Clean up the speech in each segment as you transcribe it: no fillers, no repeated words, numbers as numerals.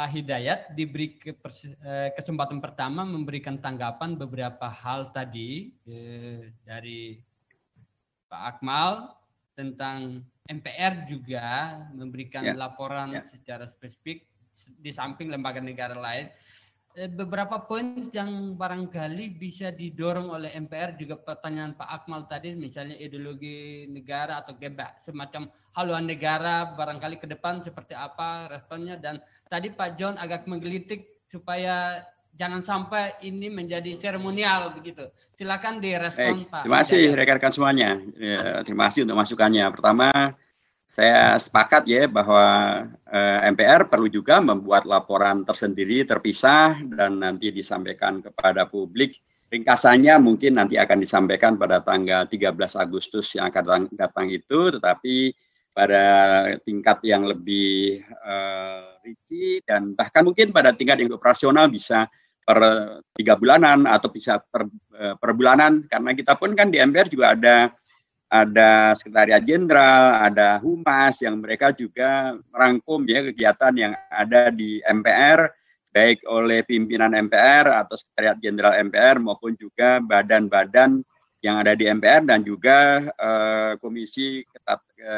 Pak Hidayat diberi kesempatan pertama memberikan tanggapan beberapa hal tadi dari Pak Akmal tentang MPR juga memberikan laporan secara spesifik di samping lembaga negara lain. Beberapa poin yang barangkali bisa didorong oleh MPR juga pertanyaan Pak Akmal tadi, misalnya ideologi negara atau semacam haluan negara barangkali ke depan seperti apa responnya, dan tadi Pak John agak menggelitik supaya jangan sampai ini menjadi seremonial begitu. Silakan direspon Pak. Terima kasih rekan-rekan semuanya. Terima kasih untuk masukannya. Pertama, saya sepakat ya bahwa MPR perlu juga membuat laporan tersendiri terpisah dan nanti disampaikan kepada publik. Ringkasannya mungkin nanti akan disampaikan pada tanggal 13 Agustus yang akan datang itu, tetapi pada tingkat yang lebih rinci dan bahkan mungkin pada tingkat yang operasional bisa per 3 bulanan atau bisa per bulanan, karena kita pun kan di MPR juga ada sekretariat jenderal, ada humas yang mereka juga merangkum ya kegiatan yang ada di MPR, baik oleh pimpinan MPR atau sekretariat jenderal MPR maupun juga badan-badan yang ada di MPR dan juga komisi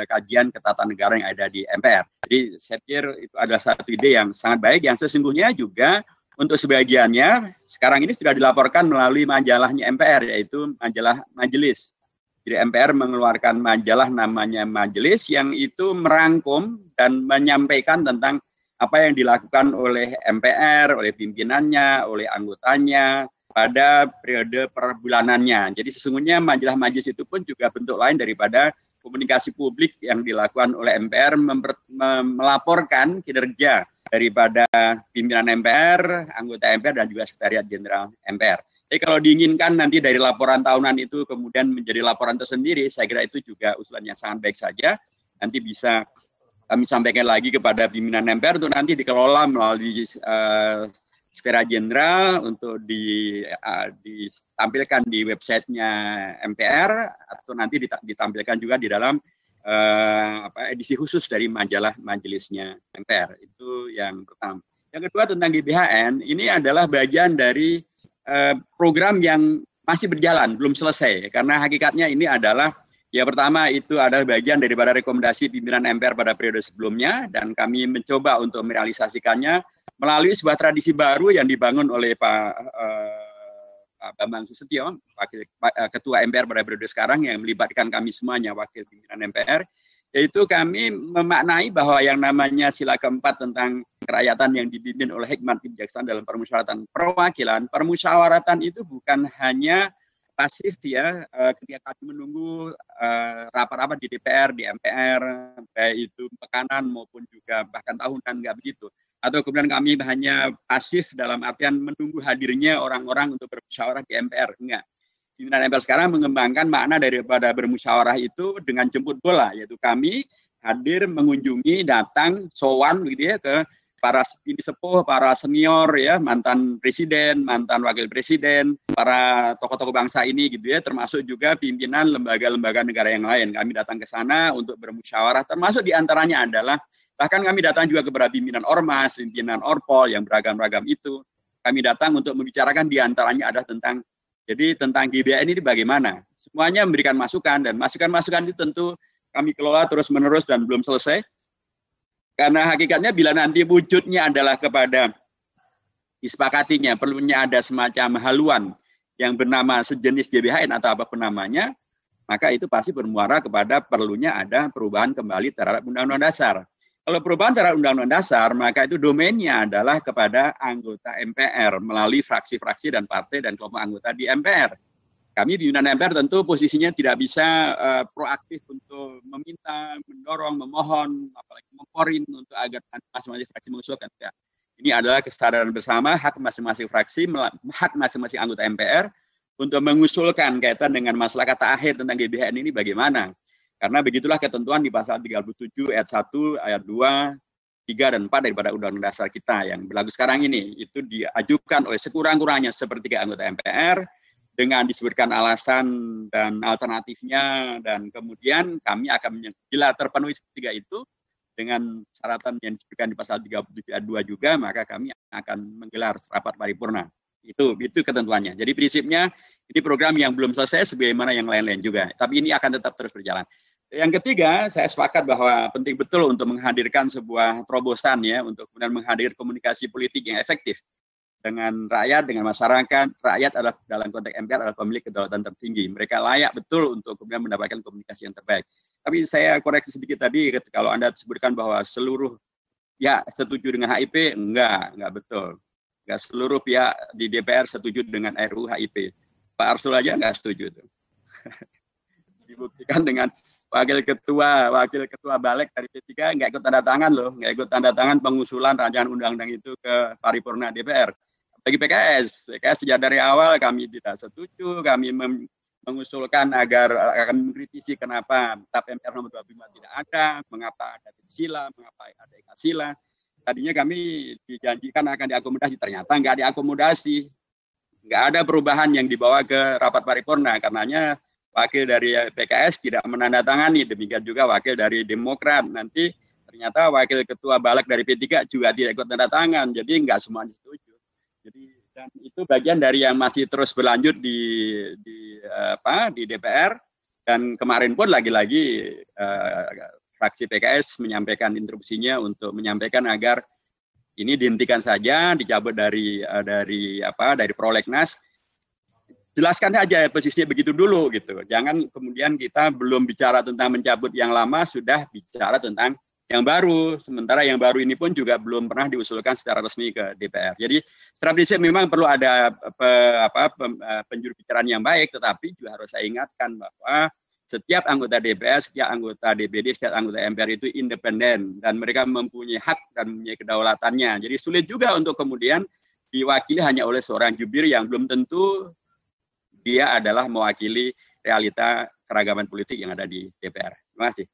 kajian ketatanegaraan yang ada di MPR. Jadi saya pikir itu adalah satu ide yang sangat baik yang sesungguhnya juga untuk sebagiannya sekarang ini sudah dilaporkan melalui majalahnya MPR, yaitu majalah Majelis. Jadi MPR mengeluarkan majalah namanya Majelis yang itu merangkum dan menyampaikan tentang apa yang dilakukan oleh MPR, oleh pimpinannya, oleh anggotanya pada periode per bulanannya. Jadi sesungguhnya majalah Majelis itu pun juga bentuk lain daripada komunikasi publik yang dilakukan oleh MPR melaporkan kinerja daripada pimpinan MPR, anggota MPR, dan juga sekretariat jenderal MPR. Jadi kalau diinginkan nanti dari laporan tahunan itu kemudian menjadi laporan tersendiri, saya kira itu juga usulan yang sangat baik saja. Nanti bisa kami sampaikan lagi kepada pimpinan MPR untuk nanti dikelola melalui sekretariat jenderal untuk ditampilkan di websitenya MPR atau nanti ditampilkan juga di dalam edisi khusus dari majalah majelisnya MPR. Itu yang pertama. Yang kedua tentang GBHN, ini adalah bagian dari program yang masih berjalan, belum selesai. Karena hakikatnya ini adalah, ya pertama itu adalah bagian daripada rekomendasi pimpinan MPR pada periode sebelumnya, dan kami mencoba untuk merealisasikannya melalui sebuah tradisi baru yang dibangun oleh Pak Bambang Susetio, Ketua MPR pada periode sekarang yang melibatkan kami semuanya, wakil pimpinan MPR, yaitu kami memaknai bahwa yang namanya sila keempat tentang kerakyatan yang dipimpin oleh hikmat kebijaksanaan dalam permusyawaratan perwakilan, permusyawaratan itu bukan hanya pasif ya, ketika kami menunggu rapat-rapat di DPR, di MPR, baik itu pekanan maupun juga bahkan tahunan, nggak begitu. Atau kemudian kami hanya pasif dalam artian menunggu hadirnya orang-orang untuk bermusyawarah di MPR, enggak. Pimpinan MPR sekarang mengembangkan makna daripada bermusyawarah itu dengan jemput bola, yaitu kami hadir, mengunjungi, datang, sowan gitu ya ke para pimpinan sepuh, para senior ya, mantan presiden, mantan wakil presiden, para tokoh-tokoh bangsa ini gitu ya, termasuk juga pimpinan lembaga-lembaga negara yang lain. Kami datang ke sana untuk bermusyawarah, termasuk diantaranya adalah bahkan kami datang juga kepada pimpinan Ormas, pimpinan Orpol yang beragam-ragam itu. Kami datang untuk membicarakan diantaranya adalah tentang GBHN ini bagaimana. Semuanya memberikan masukan dan masukan-masukan itu tentu kami kelola terus-menerus dan belum selesai. Karena hakikatnya bila nanti wujudnya adalah kepada disepakatinya perlunya ada semacam haluan yang bernama sejenis GBHN atau apapun namanya, maka itu pasti bermuara kepada perlunya ada perubahan kembali terhadap Undang-Undang Dasar. Kalau perubahan terhadap Undang-Undang Dasar, maka itu domainnya adalah kepada anggota MPR melalui fraksi-fraksi dan partai dan kelompok anggota di MPR. Kami di pimpinan MPR tentu posisinya tidak bisa proaktif untuk meminta, mendorong, memohon, apalagi memporin untuk agar masing-masing fraksi mengusulkan. Ya. Ini adalah kesadaran bersama, hak masing-masing fraksi, hak masing-masing anggota MPR untuk mengusulkan kaitan dengan masalah kata akhir tentang GBHN ini bagaimana. Karena begitulah ketentuan di pasal 37 ayat 1, ayat 2, 3, dan 4 daripada Undang-Undang Dasar kita yang berlaku sekarang ini. Itu diajukan oleh sekurang-kurangnya sepertiga anggota MPR, dengan disebutkan alasan dan alternatifnya, dan kemudian kami akan bila terpenuhi sepertiga itu, dengan syaratan yang disebutkan di pasal 37A2 juga, maka kami akan menggelar rapat paripurna. Itu ketentuannya. Jadi prinsipnya ini program yang belum selesai sebagaimana yang lain-lain juga. Tapi ini akan tetap terus berjalan. Yang ketiga, saya sepakat bahwa penting betul untuk menghadirkan sebuah terobosan ya, untuk kemudian menghadirkan komunikasi politik yang efektif dengan rakyat, dengan masyarakat. Rakyat adalah dalam konteks MPR adalah pemilik kedaulatan tertinggi. Mereka layak betul untuk kemudian mendapatkan komunikasi yang terbaik. Tapi saya koreksi sedikit tadi, kalau Anda sebutkan bahwa seluruh ya setuju dengan HIP, enggak betul. Enggak seluruh pihak di DPR setuju dengan RUU HIP. Pak Arsul aja enggak setuju tuh. Dibuktikan dengan wakil ketua balik dari P3 enggak ikut tanda tangan loh, enggak ikut tanda tangan pengusulan rancangan undang-undang itu ke paripurna DPR. Bagi PKS sejak dari awal kami tidak setuju, kami mengusulkan agar akan mengkritisi kenapa TAP MPR nomor 25 tidak ada, mengapa ada sila, mengapa ada ekasila. Tadinya kami dijanjikan akan diakomodasi, ternyata nggak diakomodasi. Nggak ada perubahan yang dibawa ke rapat paripurna, karenanya wakil dari PKS tidak menandatangani, demikian juga wakil dari Demokrat. Nanti ternyata wakil ketua balik dari P3 juga tidak ikut tanda tangan, jadi nggak semuanya setuju. Jadi dan itu bagian dari yang masih terus berlanjut di DPR, dan kemarin pun lagi-lagi fraksi PKS menyampaikan instruksinya untuk menyampaikan agar ini dihentikan saja, dicabut dari prolegnas. Jelaskan saja posisinya begitu dulu gitu. Jangan kemudian kita belum bicara tentang mencabut yang lama sudah bicara tentang yang baru, sementara yang baru ini pun juga belum pernah diusulkan secara resmi ke DPR. Jadi strategi memang perlu ada penjurubicaraan yang baik, tetapi juga harus saya ingatkan bahwa setiap anggota DPR, setiap anggota DPD, setiap anggota MPR itu independen dan mereka mempunyai hak dan mempunyai kedaulatannya. Jadi sulit juga untuk kemudian diwakili hanya oleh seorang jubir yang belum tentu dia adalah mewakili realita keragaman politik yang ada di DPR. Terima kasih.